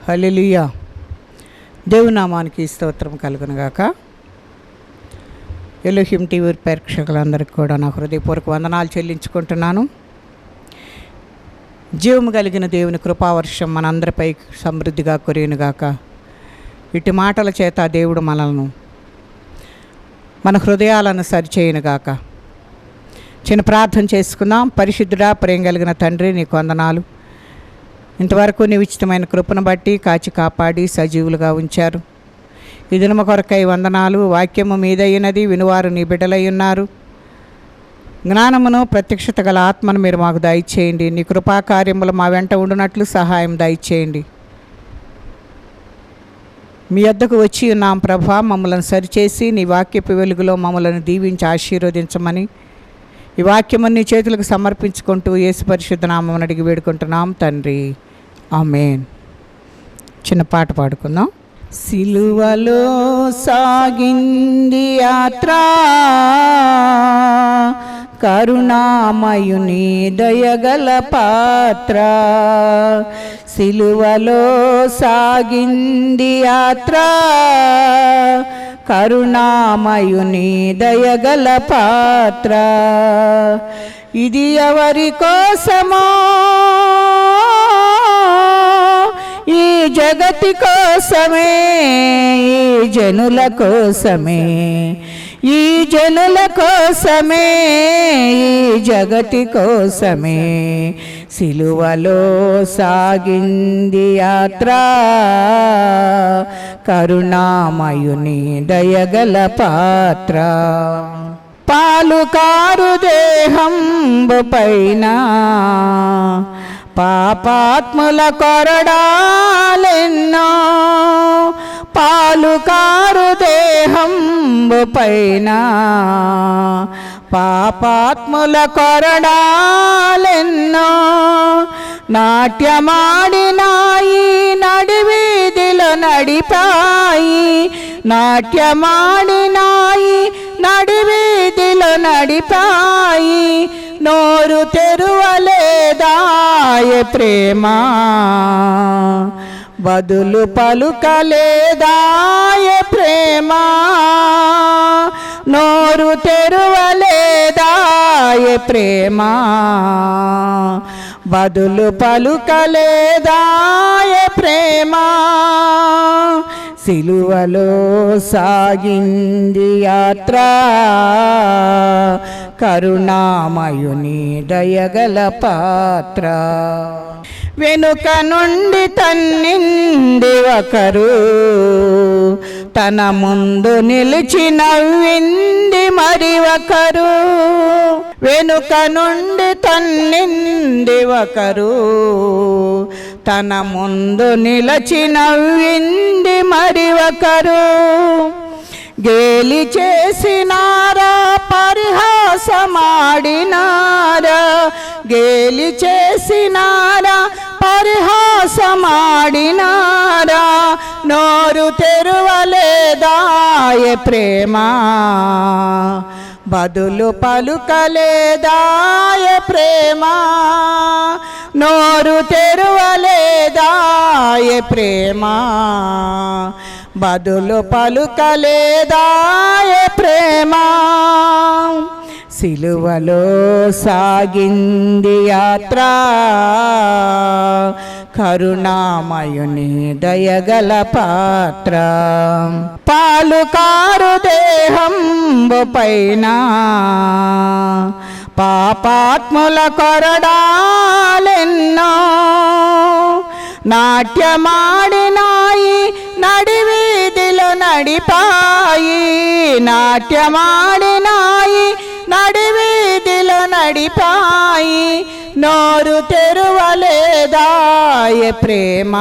హల్లెలూయా. దేవుని నామానికి స్తోత్రం కలుగునుగాక. ఎలోహిం టీవీ ప్రేక్షకులందరికీ కూడా నా హృదయపూర్వక వందనాలు చెల్లించుకుంటున్నాను. జీవము కలిగిన దేవుని కృపావర్షం మనందరిపై సమృద్ధిగా కురియునుగాక. ఇటు మాటల చేత దేవుడు మనలను మన హృదయాలను సరిచేయునుగాక. చిన్న ప్రార్థన చేసుకుందాం. పరిశుద్ధుడా, ప్రేమ కలిగిన తండ్రి, నీకు వందనాలు. ఇంతవరకు నీ ఉచితమైన కృపను బట్టి కాచి కాపాడి సజీవులుగా ఉంచారు. ఈ దినము కొరకై వందనాలు. వాక్యము మీదయ్యున్నది, వినువారు నీ బిడ్డలై ఉన్నారు. జ్ఞానమును ప్రత్యక్షత గల ఆత్మను మీరు మాకు దయచేయండి. నీ కృపాకార్యములు మా వెంట ఉండునట్లు సహాయం దయచేయండి. మీ వద్దకు వచ్చి ఉన్నాం ప్రభా. మమ్మల్ని సరిచేసి నీ వాక్యపు వెలుగులో మమ్మల్ని దీవించి ఆశీర్వదించమని ఈ వాక్యము నీ చేతులకు సమర్పించుకుంటూ యేసు పరిశుద్ధ నామమున అడిగి వేడుకుంటున్నాం తండ్రి, ఆమేన్. చిన్న పాట పాడుకుందాం. సిలువలో సాగింది యాత్ర, కరుణామయుని దయగల పాత్ర. సిలువలో సాగింది యాత్ర, కరుణామయుని దయగల పాత్ర. ఇది ఎవరి కోసమో, ఈ జగతి కోసమే, ఈ జనుల కోసమే, ఈ జనుల కోసమే, ఈ జగతి కోసమే. సిలువలో సాగింది యాత్ర, కరుణామయుని దయగల పాత్ర. పాలుకారు దేహంబు పైన పాపాత్ముల కొరడాలెన్నో, పాలుకారు దేహంబు పైన పాపాత్ముల కొరడాలెన్నో. నాట్యమాడినాయి నడివీధిలో నడిపాయి, నాట్యమాడినాయి నడివీధిలో నడిపాయి. నోరు తెరువలేదాయ ప్రేమ, బదులు పలుకలేదాయ ప్రేమ. నోరు తెరువలేదాయ ప్రేమ, బదులు పలుకలేదాయ ప్రేమ. సిలువలో సాగింది యాత్ర, కరుణామయుని దయగల పాత్ర. వెనుక నుండి తన్నింది ఒకరు, తన ముందు నిలిచి నవ్వింది మరి ఒకరు. వెనుక నుండి తన్నింది ఒకరు, తన ముందు నిలిచి నవ్వింది మరి ఒకరు. గేలి చేసినారా, పరిహాసమాడినారా, గేలి చేసినారా, పరిహాసమాడినారా. నోరు తెరువలేదాయ ప్రేమ, బదులు పలుకలేదాయ ప్రేమ. నోరు తెరువలేదాయ ప్రేమ, బదులు పలుకలేదాయ ప్రేమ. సిలువలో సాగింది యాత్ర, కరుణామయుని దయగల పాత్ర. పాలుకారు దేహంబు పైన పాపాత్ముల కొరడాలెన్నో, నాట్యమాడినాయి నడివీధిలో నడిపాయి, నాట్యమాడినాయి నడివీధిలో నడిపాయి. నోరు తెరువలేదాయ ప్రేమ,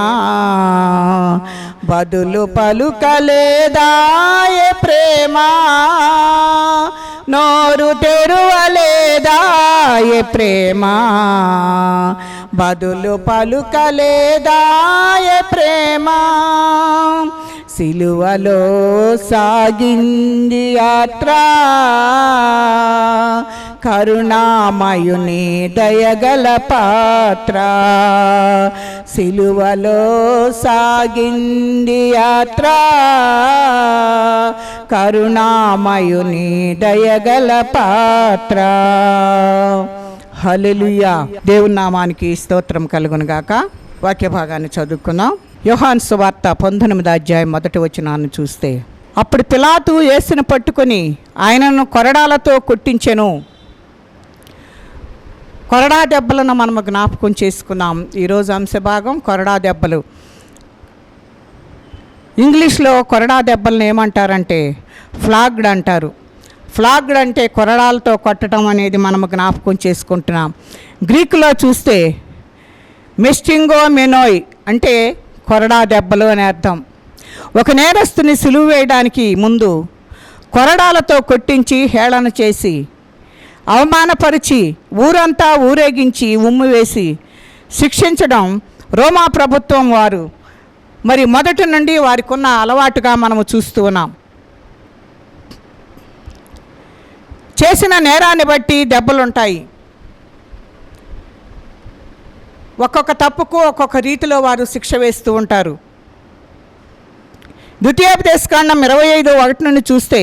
బదులు పలుకలేదాయ ప్రేమ. నోరు తెరువలేదాయ ప్రేమ, బదులు పలుకలేదాయ ప్రేమ. సిలువలో సాగింది యాత్ర, కరుణామయుని దయగల పాత్ర, సిలువలో సాగింది యాత్ర, కరుణామయుని దయగల పాత్ర. హల్లెలూయా. దేవుని నామానికి స్తోత్రం కలుగును గాక. వాక్య భాగాన్ని చదువుకుందాం. యోహాను సువార్త 19వ అధ్యాయం 1వ వచనాన్ని చూస్తే, అప్పుడు పిలాతు యేసును పట్టుకొని ఆయనను కొరడాలతో కొట్టించెను. కొరడా దెబ్బలను మనము జ్ఞాపకం చేసుకున్నాం. ఈరోజు అంశభాగం కొరడా దెబ్బలు. ఇంగ్లీష్లో కొరడా దెబ్బలను ఏమంటారంటే ఫ్లాగ్డ్ అంటారు. ఫ్లాగ్డ్ అంటే కొరడాలతో కొట్టడం అనేది మనము జ్ఞాపకం చేసుకుంటున్నాం. గ్రీకులో చూస్తే మెస్టింగో మెనోయ్ అంటే కొరడా దెబ్బలు అని అర్థం. ఒక నేరస్తుని సిలువ వేయడానికి ముందు కొరడాలతో కొట్టించి హేళన చేసి అవమానపరిచి ఊరంతా ఊరేగించి ఉమ్ము వేసి శిక్షించడం రోమా ప్రభుత్వం వారు మరి మొదటి నుండి వారికి ఉన్న అలవాటుగా మనము చూస్తూ ఉన్నాం. చేసిన నేరాన్ని బట్టి దెబ్బలుంటాయి. ఒక్కొక్క తప్పుకు ఒక్కొక్క రీతిలో వారు శిక్ష వేస్తూ ఉంటారు. ద్వితీయోపదేశకాండం 25:1 నుండి చూస్తే,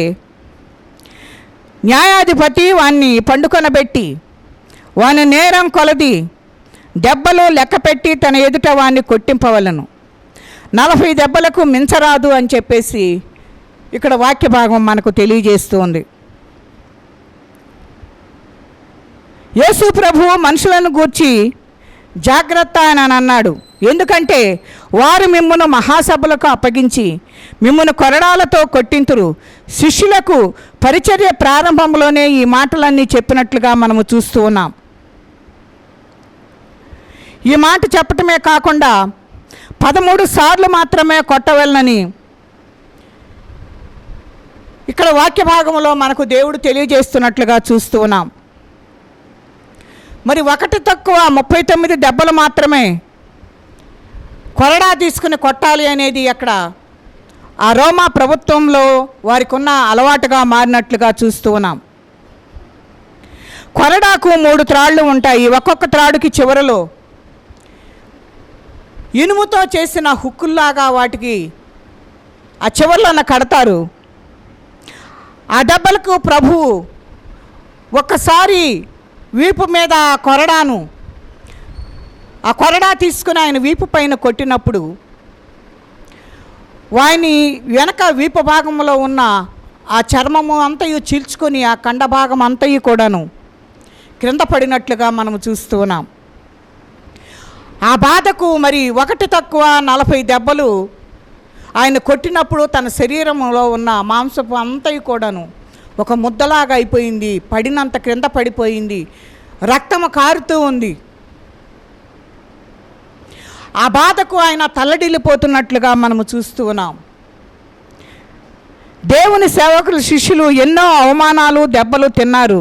న్యాయాధిపతి వాణ్ణి పండుకొనబెట్టి వాని నేరం కొలది దెబ్బలు లెక్కపెట్టి తన ఎదుట వాణ్ణి కొట్టింపవలను, 40 దెబ్బలకు మించరాదు అని చెప్పేసి ఇక్కడ వాక్య భాగం మనకు తెలియజేస్తూ ఉంది. యేసు ప్రభువు మనుషులను గూర్చి జాగ్రత్త అని అన్నాడు. ఎందుకంటే వారు మిమ్మును మహాసభలకు అప్పగించి మిమ్మును కొరడాలతో కొట్టింతురు. శిష్యులకు పరిచర్య ప్రారంభంలోనే ఈ మాటలన్నీ చెప్పినట్లుగా మనము చూస్తూ ఉన్నాం. ఈ మాట చెప్పటమే కాకుండా 13 సార్లు మాత్రమే కొట్టవలనని ఇక్కడ వాక్య భాగంలో మనకు దేవుడు తెలియజేస్తున్నట్లుగా చూస్తూ ఉన్నాం. మరి ఒకటి తక్కువ 39 దెబ్బలు మాత్రమే కొరడా తీసుకుని కొట్టాలి అనేది అక్కడ ఆ రోమా ప్రభుత్వంలో వారికి ఉన్న అలవాటుగా మారినట్లుగా చూస్తూ ఉన్నాం. కొరడాకు 3 త్రాళ్ళు ఉంటాయి. ఒక్కొక్క త్రాడుకి చివరలో ఇనుముతో చేసిన హుక్కుల్లాగా వాటికి ఆ చివర్లను కడతారు. ఆ దెబ్బలకు ప్రభువు ఒక్కసారి వీపు మీద ఆ కొరడా తీసుకుని ఆయన వీపు పైన కొట్టినప్పుడు వాని వెనక వీపు భాగంలో ఉన్న ఆ చర్మము అంతయు చీల్చుకొని ఆ కండ భాగం అంతయు కూడాను క్రింద పడినట్లుగా మనం చూస్తూ ఉన్నాం. ఆ బాధకు మరి ఒకటి తక్కువ 40 దెబ్బలు ఆయన కొట్టినప్పుడు తన శరీరంలో ఉన్న మాంసపు అంతయు కూడాను ఒక ముద్దలాగా అయిపోయింది. పడినంత క్రింద పడిపోయింది. రక్తము కారుతూ ఉంది. ఆ బాధకు ఆయన తల్లడిల్లిపోతున్నట్లుగా మనము చూస్తూ ఉన్నాం. దేవుని సేవకులు శిష్యులు ఎన్నో అవమానాలు దెబ్బలు తిన్నారు.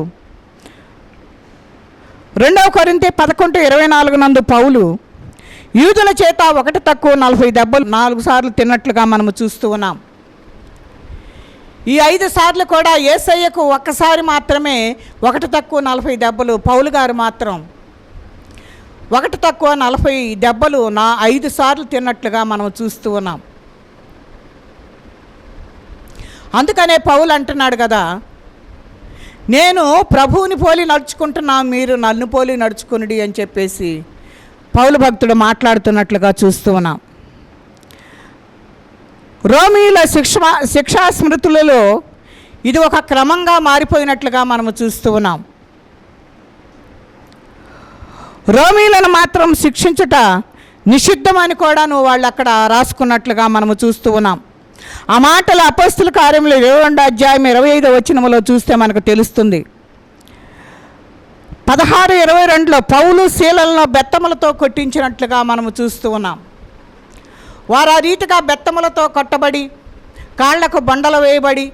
2 కొరింథీ 11:24 నందు పౌలు యూదుల చేత ఒకటి తక్కువ 40 దెబ్బలు 4 సార్లు తిన్నట్లుగా మనము చూస్తూ ఉన్నాం. ఈ 5 సార్లు కూడా యేసయ్యకు ఒక్కసారి మాత్రమే ఒకటి తక్కువ 40 దెబ్బలు, పౌలు గారు మాత్రం ఒకటి తక్కువ 40 దెబ్బలు 5 సార్లు తిన్నట్లుగా మనం చూస్తూ ఉన్నాం. అందుకనే పౌలు అంటున్నాడు కదా, నేను ప్రభువుని పోలి నడుచుకుంటున్నా, మీరు నన్ను పోలి నడుచుకునుడి అని చెప్పేసి పౌలు భక్తుడు మాట్లాడుతున్నట్లుగా చూస్తూ ఉన్నాం. రోమీల శిక్షా స్మృతులలో ఇది ఒక క్రమంగా మారిపోయినట్లుగా మనము చూస్తూ ఉన్నాం. రోమీలను మాత్రం శిక్షించుట నిషిద్ధమని కూడాను వాళ్ళు అక్కడ రాసుకున్నట్లుగా మనము చూస్తూ ఉన్నాం. ఆ మాటలు అపోస్తుల కార్యములు 22వ అధ్యాయం 25వ వచనములో చూస్తే మనకు తెలుస్తుంది. 16:22లో పౌలు శీలలను బెత్తములతో కొట్టించినట్లుగా మనము చూస్తూ ఉన్నాం. వారు ఆ రీతిగా బెత్తములతో కొట్టబడి కాళ్లకు బండలు వేయబడి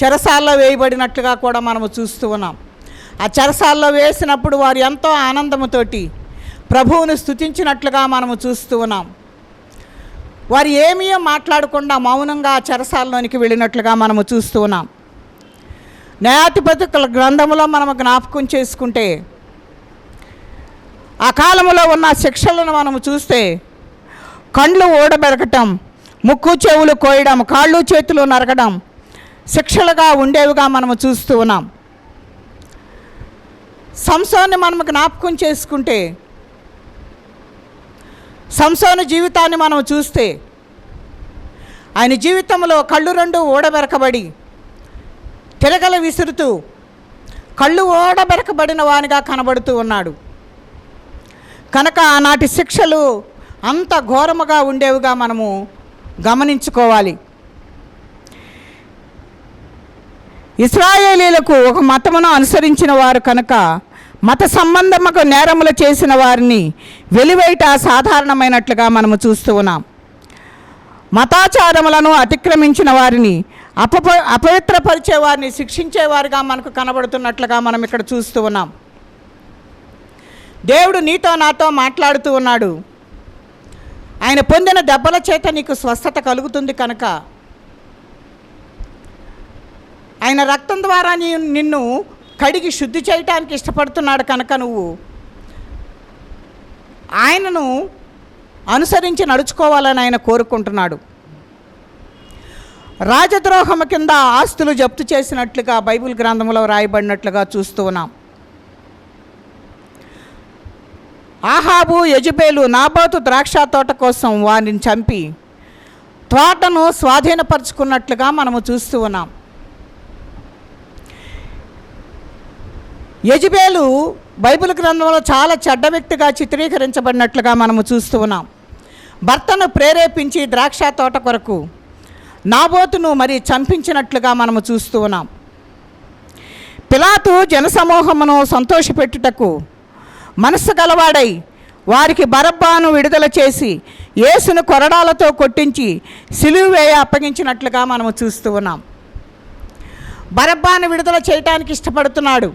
చెరసాల్లో వేయబడినట్లుగా కూడా మనము చూస్తూ ఉన్నాం. ఆ చెరసాల్లో వేసినప్పుడు వారు ఎంతో ఆనందముతోటి ప్రభువును స్తుతించినట్లుగా మనము చూస్తూ ఉన్నాం. వారు ఏమీ మాట్లాడకుండా మౌనంగా ఆ చెరసాల్లోనికి వెళ్ళినట్లుగా మనము చూస్తూ ఉన్నాం. న్యాయాధిపతుల గ్రంథంలో మనం జ్ఞాపకం చేసుకుంటే ఆ కాలంలో ఉన్న శిక్షలను మనం చూస్తే కండ్లు ఊడబెరకటం, ముక్కు చెవులు కోయడం, కాళ్ళు చేతులు నరకడం శిక్షలుగా ఉండేవిగా మనము చూస్తూ ఉన్నాం. సంసోన్ని మనం జ్ఞాపకం చేసుకుంటే సంసోను జీవితాన్ని మనం చూస్తే ఆయన జీవితంలో కళ్ళు రెండు ఊడబెరకబడి తిరగలు విసురుతూ కళ్ళు ఊడబెరకబడిన వానిగా కనబడుతూ ఉన్నాడు. కనుక ఆనాటి శిక్షలు అంత ఘోరముగా ఉండేవిగా మనము గమనించుకోవాలి. ఇశ్రాయేలీలకు ఒక మతమును అనుసరించిన వారు కనుక మత సంబంధముకు నేరములు చేసిన వారిని వెలివేయట సాధారణమైనట్లుగా మనము చూస్తూ ఉన్నాం. మతాచారములను అతిక్రమించిన వారిని అపవిత్రపరిచే వారిని శిక్షించేవారుగా మనకు కనబడుతున్నట్లుగా మనం ఇక్కడ చూస్తూ ఉన్నాం. దేవుడు నీతో నాతో మాట్లాడుతూ ఉన్నాడు. ఆయన పొందిన దెబ్బల చేత నీకు స్వస్థత కలుగుతుంది కనుక, ఆయన రక్తం ద్వారా నిన్ను కడిగి శుద్ధి చేయటానికి ఇష్టపడుతున్నాడు కనుక నువ్వు ఆయనను అనుసరించి నడుచుకోవాలని ఆయన కోరుకుంటున్నాడు. రాజద్రోహము కింద ఆస్తులు జప్తు చేసినట్లుగా బైబిల్ గ్రంథంలో రాయబడినట్లుగా చూస్తూ ఉన్నాం. ఆహాబు యెజెబెలు నాబోతు ద్రాక్ష తోట కోసం వారిని చంపి తోటను స్వాధీనపరుచుకున్నట్లుగా మనము చూస్తూ ఉన్నాం. యెజెబెలు బైబిల్ గ్రంథంలో చాలా చెడ్డ వ్యక్తిగా చిత్రీకరించబడినట్లుగా మనము చూస్తూ ఉన్నాం. భర్తను ప్రేరేపించి ద్రాక్ష తోట కొరకు నాబోతును మరి చంపించినట్లుగా మనము చూస్తూ ఉన్నాం. పిలాతు జనసమూహమును సంతోషపెట్టుటకు మనస్సు గలవాడై వారికి బరబ్బాను విడుదల చేసి యేసును కొరడాలతో కొట్టించి సిలువ వేయ అప్పగించినట్లుగా మనము చూస్తూ ఉన్నాం. బరబ్బాను విడుదల చేయటానికి ఇష్టపడుతున్నాడు.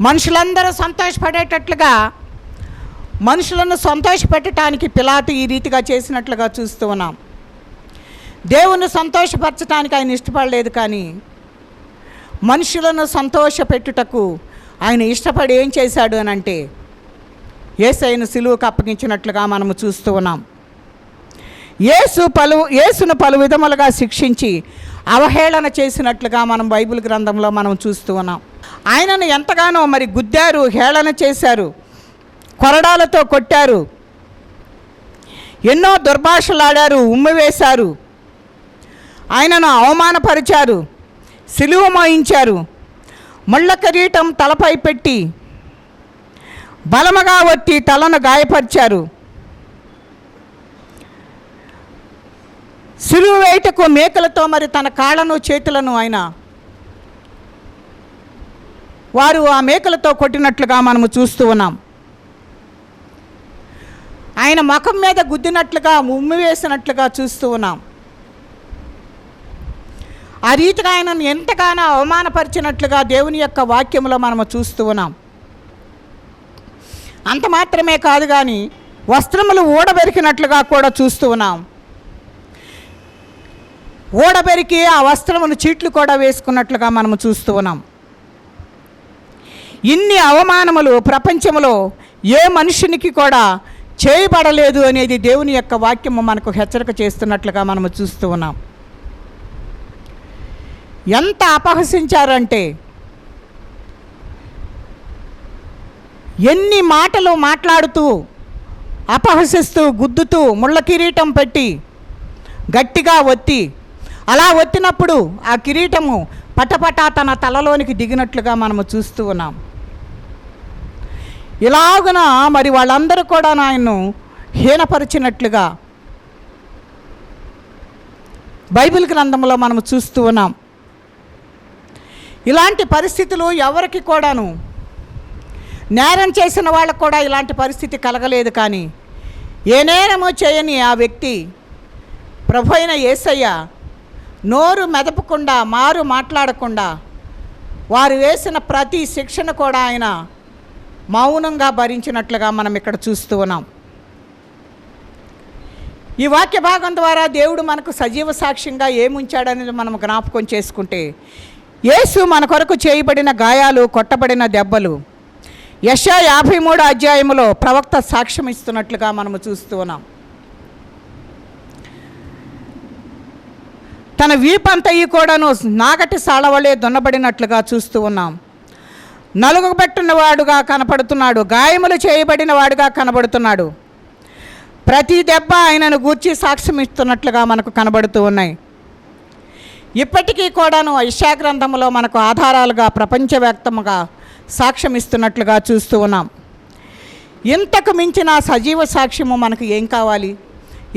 మనుషులందరూ సంతోషపడేటట్లుగా మనుషులను సంతోషపెట్టడానికి పిలాతు ఈ రీతిగా చేసినట్లుగా చూస్తూ ఉన్నాం. దేవుని సంతోషపరచడానికి ఆయన ఇష్టపడలేదు, కానీ మనుషులను సంతోషపెట్టుటకు ఆయన ఇష్టపడి ఏం చేశాడు అని అంటే యేసయ్యను సిలువకు అప్పగించినట్లుగా మనము చూస్తూ ఉన్నాం. యేసును పలు విధములుగా శిక్షించి అవహేళన చేసినట్లుగా మనం బైబిల్ గ్రంథంలో మనం చూస్తూ ఉన్నాం. ఆయనను ఎంతగానో మరి గుద్దారు, హేళన చేశారు, కొరడాలతో కొట్టారు, ఎన్నో దుర్భాషలాడారు, ఉమ్మివేశారు, ఆయనను అవమానపరిచారు, సిలువ మోయించారు, ముళ్ళ కిరీటం తలపై పెట్టి బలముగా ఒత్తి తలను గాయపరిచారు. సిలువ వేయుటకు మేకలతో మరి తన కాళ్ళను చేతులను వారు ఆ మేకలతో కొట్టినట్లుగా మనము చూస్తూ ఉన్నాం. ఆయన ముఖం మీద గుద్దినట్లుగా ఉమ్మివేసినట్లుగా చూస్తూ ఉన్నాం. ఆ రీతిగా ఆయనను ఎంతగానో అవమానపరిచినట్లుగా దేవుని యొక్క వాక్యంలో మనము చూస్తూ ఉన్నాం. అంత మాత్రమే కాదు, కానీ వస్త్రములు ఊడబెరికినట్లుగా కూడా చూస్తూ ఉన్నాం. ఊడబెరికి ఆ వస్త్రమును చీట్లు కూడా వేసుకున్నట్లుగా మనము చూస్తూ ఉన్నాం. ఇన్ని అవమానములు ప్రపంచంలో ఏ మనుషునికి కూడా చేయబడలేదు అనేది దేవుని యొక్క వాక్యము మనకు హెచ్చరిక చేస్తున్నట్లుగా మనము చూస్తూ ఉన్నాం. ఎంత అపహసించారంటే, ఎన్ని మాటలు మాట్లాడుతూ అపహసిస్తూ గుద్దుతూ ముళ్ళ కిరీటం పెట్టి గట్టిగా ఒత్తి, అలా ఒత్తినప్పుడు ఆ కిరీటము పటపటా తన తలలోనికి దిగినట్లుగా మనము చూస్తూ ఉన్నాం. ఇలాగున మరి వాళ్ళందరూ కూడా ఆయన్ను హీనపరిచినట్లుగా బైబిల్ గ్రంథంలో మనము చూస్తూ ఉన్నాం. ఇలాంటి పరిస్థితులు ఎవరికి కూడాను, నేరం చేసిన వాళ్ళకు కూడా ఇలాంటి పరిస్థితి కలగలేదు, కానీ ఏ నేరమో చేయని ఆ వ్యక్తి ప్రభు అయిన యేసయ్య నోరు మెదపకుండా, మారు మాట్లాడకుండా వారు వేసిన ప్రతి శిక్షణ కూడా ఆయన మౌనంగా భరించినట్లుగా మనం ఇక్కడ చూస్తూ ఉన్నాం. ఈ వాక్య భాగం ద్వారా దేవుడు మనకు సజీవ సాక్ష్యంగా ఏముంచాడనేది మనం జ్ఞాపకం చేసుకుంటే, యేసు మన కొరకు చేయబడిన గాయాలు, కొట్టబడిన దెబ్బలు యెషయా 53 అధ్యాయములో ప్రవక్త సాక్ష్యం ఇస్తున్నట్లుగా మనము చూస్తూ ఉన్నాం. తన వీపంతయి కూడాను నాగటి సాళవలే దున్నబడినట్లుగా చూస్తూ ఉన్నాం. నలుగుబెట్టిన వాడుగా కనపడుతున్నాడు, గాయములు చేయబడిన వాడుగా కనబడుతున్నాడు. ప్రతి దెబ్బ ఆయనను గూర్చి సాక్ష్యం ఇస్తున్నట్లుగా మనకు కనబడుతూ ఉన్నాయి. ఇప్పటికీ కూడాను యెషయా గ్రంథంలో మనకు ఆధారాలుగా ప్రపంచవ్యాప్తంగా సాక్ష్యం ఇస్తున్నట్లుగా చూస్తూ ఉన్నాం. ఇంతకు మించిన సజీవ సాక్ష్యము మనకు ఏం కావాలి?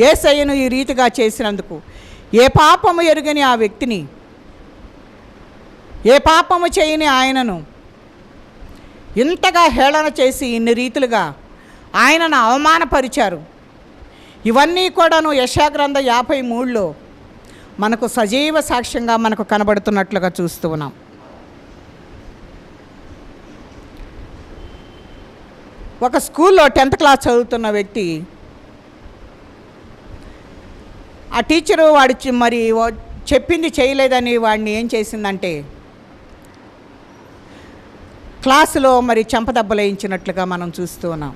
యేసయ్యను ఈ రీతిగా చేసినందుకు, ఏ పాపము ఎరుగని ఆ వ్యక్తిని, ఏ పాపము చేయని ఆయనను ఇంతగా హేళన చేసి ఇన్ని రీతులుగా ఆయనను అవమానపరిచారు. ఇవన్నీ కూడాను యెషయా గ్రంథం 53లో మనకు సజీవ సాక్ష్యంగా మనకు కనబడుతున్నట్లుగా చూస్తూ ఉన్నాం. ఒక స్కూల్లో 10th క్లాస్ చదువుతున్న వ్యక్తి, ఆ టీచరు వాడు మరి చెప్పింది చేయలేదని వాడిని ఏం చేసిందంటే క్లాసులో మరి చెంపదెబ్బలు వేయించినట్లుగా మనం చూస్తూ ఉన్నాం.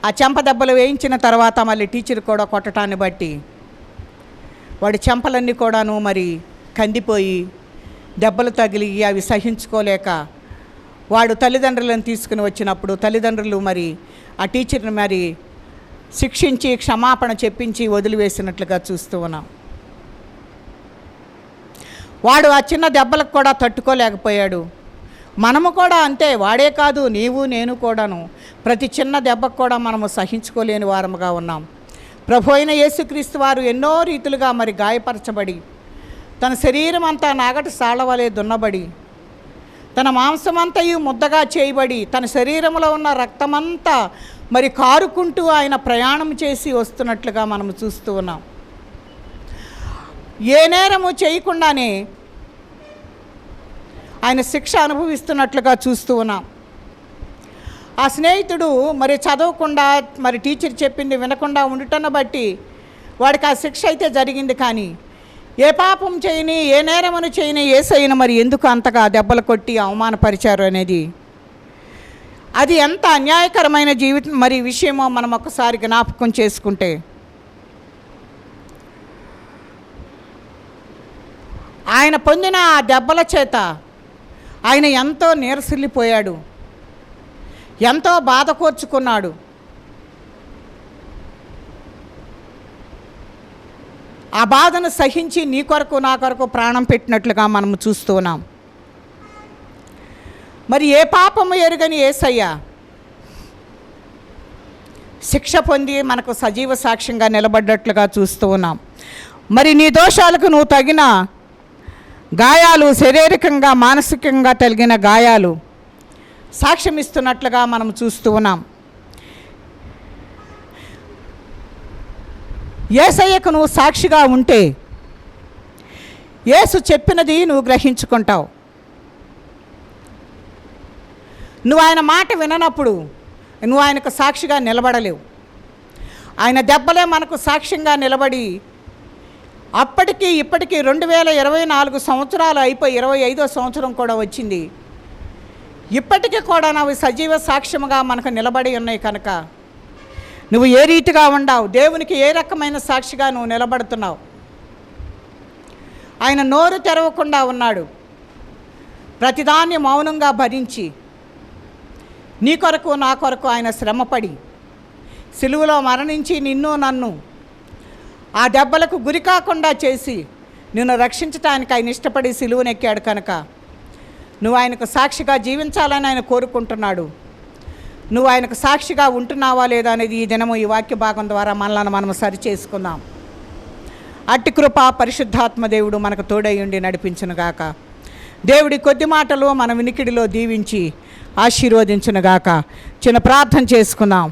ఆ చెంపదెబ్బలు వేయించిన తర్వాత మళ్ళీ టీచర్ కూడా కొట్టడాన్ని బట్టి వాడి చెంపలన్నీ కూడాను మరి కందిపోయి దెబ్బలు తగిలి అవి సహించుకోలేక వాడు తల్లిదండ్రులను తీసుకుని వచ్చినప్పుడు తల్లిదండ్రులు మరి ఆ టీచర్ని మరి శిక్షించి క్షమాపణ చెప్పించి వదిలివేసినట్లుగా చూస్తూ ఉన్నాం. వాడు ఆ చిన్న దెబ్బలకు కూడా తట్టుకోలేకపోయాడు. మనము కూడా అంతే, వాడే కాదు నీవు నేను కూడాను ప్రతి చిన్న దెబ్బకు కూడా మనము సహించుకోలేని వారముగా ఉన్నాం. ప్రభు అయిన యేసుక్రీస్తు వారు ఎన్నో రీతులుగా మరి గాయపరచబడి, తన శరీరం అంతా నాగటి సాళ్లవలే దున్నబడి, తన మాంసమంతయు ముద్దగా చేయబడి, తన శరీరంలో ఉన్న రక్తమంతా మరి కారుకుంటూ ఆయన ప్రయాణం చేసి వస్తున్నట్లుగా మనము చూస్తూ ఉన్నాం. ఏ నేరము చేయకుండానే ఆయన శిక్ష అనుభవిస్తున్నట్లుగా చూస్తూ ఉన్నాం. ఆ స్నేహితుడు మరి చదవకుండా మరి టీచర్ చెప్పింది వినకుండా ఉండటం బట్టి వాడికి ఆ శిక్ష అయితే జరిగింది. కానీ ఏ పాపం చేయని, ఏ నేరమును చేయని యేసయ్యను మరి ఎందుకు అంతగా దెబ్బలు కొట్టి అవమానపరిచారు అనేది, అది ఎంత అన్యాయకరమైన జీవితం మరి విషయమో మనం ఒక్కసారి జ్ఞాపకం చేసుకుంటే, ఆయన పొందిన ఆ దెబ్బల చేత ఆయన ఎంతో నీరసిల్లిపోయాడు, ఎంతో బాధ కోర్చుకున్నాడు. ఆ బాధను సహించి నీ కొరకు నా కొరకు ప్రాణం పెట్టినట్లుగా మనము చూస్తూ ఉన్నాం. మరి ఏ పాపము ఎరుగని యేసయ్య శిక్ష పొంది మనకు సజీవ సాక్ష్యంగా నిలబడ్డట్లుగా చూస్తూ ఉన్నాం. మరి నీ దోషాలకు నువ్వు తగిన గాయాలు, శారీరకంగా మానసికంగా తగిన గాయాలు సాక్ష్యం ఇస్తున్నట్లుగా మనం చూస్తూ ఉన్నాం. యేసయ్యకు నువ్వు సాక్షిగా ఉంటే యేసు చెప్పినది నువ్వు గ్రహించుకుంటావు. నువ్వు ఆయన మాట విననప్పుడు నువ్వు ఆయనకు సాక్షిగా నిలబడలేవు. ఆయన దెబ్బలే మనకు సాక్ష్యంగా నిలబడి అప్పటికి ఇప్పటికీ 2024 సంవత్సరాలు అయిపోయి 25వ సంవత్సరం కూడా వచ్చింది. ఇప్పటికీ కూడా అవి సజీవ సాక్ష్యముగా మనకు నిలబడి ఉన్నాయి. కనుక నువ్వు ఏ రీతిగా ఉండావు, దేవునికి ఏ రకమైన సాక్షిగా నువ్వు నిలబడుతున్నావు. ఆయన నోరు తెరవకుండా ఉన్నాడు, ప్రతిదాన్ని మౌనంగా భరించి నీ కొరకు నా కొరకు ఆయన శ్రమపడి సిలువలో మరణించి నిన్ను నన్ను ఆ దెబ్బలకు గురి కాకుండా చేసి నిన్ను రక్షించటానికి ఆయన ఇష్టపడి సిలువనెక్కాడు. కనుక నువ్వు ఆయనకు సాక్షిగా జీవించాలని ఆయన కోరుకుంటున్నాడు. నువ్వు ఆయనకు సాక్షిగా ఉంటున్నావా లేదా అనేది ఈ దినము ఈ వాక్య భాగం ద్వారా మనలను మనం సరి చేసుకుందాం. అట్టి కృప పరిశుద్ధాత్మ దేవుడు మనకు తోడై ఉండి నడిపించునుగాక. దేవుడి కొద్ది మాటలు మన వినికిడిలో దీవించి ఆశీర్వదించునుగాక. చిన్న ప్రార్థన చేసుకుందాం.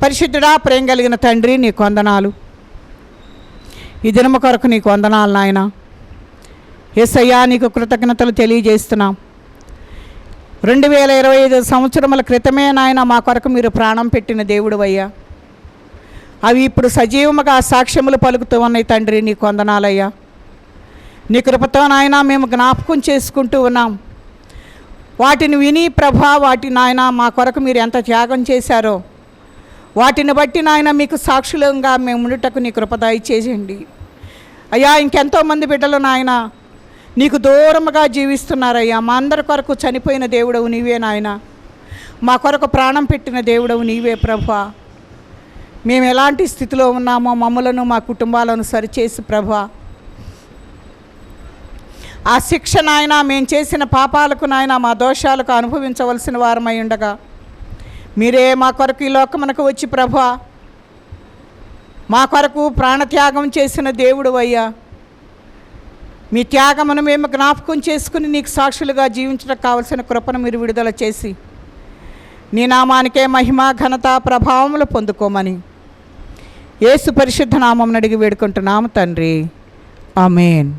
పరిశుద్ధుడా, ప్రేమ కలిగిన తండ్రి, నీకు వందనాలు. ఈ దినము కొరకు నీకు వందనాలు నాయన. యేసయ్యా నీకు కృతజ్ఞతలు తెలియజేస్తున్నాం. 2025 సంవత్సరముల క్రితమే నాయన మా కొరకు మీరు ప్రాణం పెట్టిన దేవుడు అయ్యా. అవి ఇప్పుడు సజీవముగా సాక్ష్యములు పలుకుతూ ఉన్నాయి తండ్రి. నీ కొందనాలయ్యా. నీ కృపతో నాయన మేము జ్ఞాపకం చేసుకుంటూ ఉన్నాం. వాటిని విని ప్రభా, వాటి నాయన మా కొరకు మీరు ఎంత త్యాగం చేశారో వాటిని బట్టి నాయన మీకు సాక్షులంగా మేము ఉండుటకు నీ కృప దయచేయండి అయ్యా. ఇంకెంతోమంది బిడ్డలు నాయన నీకు దూరముగా జీవిస్తున్నారయ్యా. మా అందరి కొరకు చనిపోయిన దేవుడవు నీవే నాయన. మా కొరకు ప్రాణం పెట్టిన దేవుడవు నీవే ప్రభా. మేము ఎలాంటి స్థితిలో ఉన్నామో మమ్మలను మా కుటుంబాలను సరిచేసి ప్రభా, ఆ శిక్ష నాయన మేము చేసిన పాపాలకు నాయన మా దోషాలకు అనుభవించవలసిన వారమై ఉండగా మీరే మా కొరకు ఈ లోకమునకు వచ్చి ప్రభా మా కొరకు ప్రాణత్యాగం చేసిన దేవుడు అయ్యా. మీ త్యాగమును మేము జ్ఞాపకం చేసుకుని నీకు సాక్షులుగా జీవించడానికి కావలసిన కృపను మీరు విడుదల చేసి నీ నామానికే మహిమ ఘనత ప్రభావములు పొందుకోమని యేసు పరిశుద్ధ నామమున అడిగి వేడుకుంటున్నాము తండ్రి. ఆమేన్.